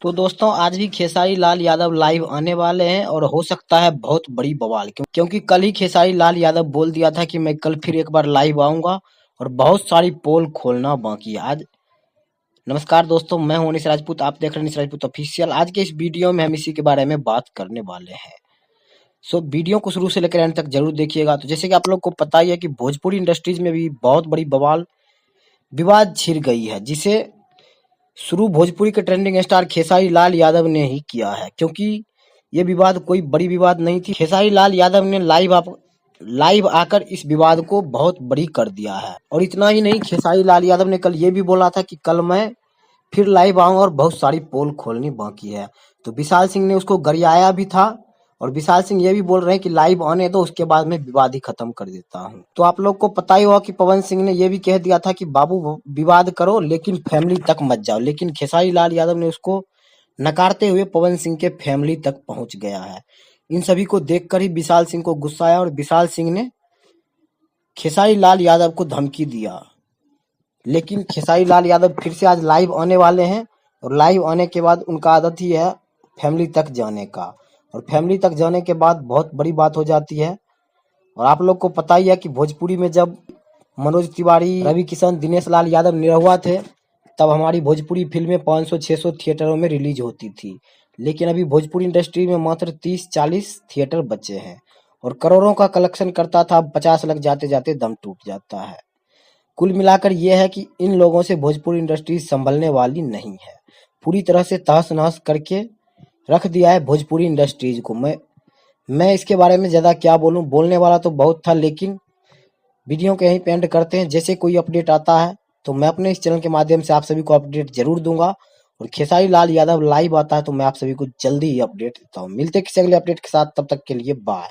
तो दोस्तों आज भी खेसारी लाल यादव लाइव आने वाले हैं और हो सकता है बहुत बड़ी बवाल क्योंकि कल ही खेसारी लाल यादव बोल दिया था कि मैं कल फिर एक बार लाइव आऊंगा और बहुत सारी पोल खोलना बाकी है आज। नमस्कार दोस्तों, मैं हूं अनिश राजपूत, आप देख रहे हैं अनिश राजपूत ऑफिशियल। आज के इस वीडियो में हम इसी के बारे में बात करने वाले हैं। सो वीडियो को शुरू से लेकर एंड तक जरूर देखिएगा। तो जैसे कि आप लोग को पता ही है कि भोजपुरी इंडस्ट्रीज में भी बहुत बड़ी बवाल विवाद छिड़ गई है, जिसे शुरू भोजपुरी के ट्रेंडिंग स्टार खेसारी लाल यादव ने ही किया है। क्योंकि ये विवाद कोई बड़ी विवाद नहीं थी, खेसारी लाल यादव ने लाइव आकर इस विवाद को बहुत बड़ी कर दिया है। और इतना ही नहीं, खेसारी लाल यादव ने कल ये भी बोला था कि कल मैं फिर लाइव आऊंगा और बहुत सारी पोल खोलनी बाकी है। तो विशाल सिंह ने उसको गरियाया भी था और विशाल सिंह ये भी बोल रहे हैं कि लाइव आने दो, उसके बाद मैं विवाद ही खत्म कर देता हूँ। तो आप लोग को पता ही होगा कि पवन सिंह ने ये भी कह दिया था कि बाबू विवाद करो लेकिन फैमिली तक मत जाओ, लेकिन खेसारी लाल यादव ने उसको नकारते हुए पवन सिंह के फैमिली तक पहुंच गया है। इन सभी को देखकर ही विशाल सिंह को गुस्सा आया और विशाल सिंह ने खेसारी लाल यादव को धमकी दिया। लेकिन खेसारी लाल यादव फिर से आज लाइव आने वाले हैं और लाइव आने के बाद उनका आदत ही है फैमिली तक जाने का, और फैमिली तक जाने के बाद बहुत बड़ी बात हो जाती है। और आप लोग को पता ही है कि भोजपुरी में जब मनोज तिवारी, रवि किशन, दिनेश लाल यादव निरहुआ थे, तब हमारी भोजपुरी फिल्में 500-600 थिएटरों में रिलीज होती थी। लेकिन अभी भोजपुरी इंडस्ट्री में मात्र 30-40 थिएटर बचे हैं और करोड़ों का कलेक्शन करता था, अब 50 लाख जाते जाते दम टूट जाता है। कुल मिलाकर यह है कि इन लोगों से भोजपुरी इंडस्ट्री संभलने वाली नहीं है। पूरी तरह से तहस नहस करके रख दिया है भोजपुरी इंडस्ट्रीज को। मैं इसके बारे में ज्यादा क्या बोलूं, बोलने वाला तो बहुत था, लेकिन वीडियो को यहीं पे एंड करते हैं। जैसे कोई अपडेट आता है तो मैं अपने इस चैनल के माध्यम से आप सभी को अपडेट जरूर दूंगा, और खेसारी लाल यादव लाइव आता है तो मैं आप सभी को जल्दी ही अपडेट देता हूँ। मिलते हैं किसी अगले अपडेट के साथ, तब तक के लिए बाय।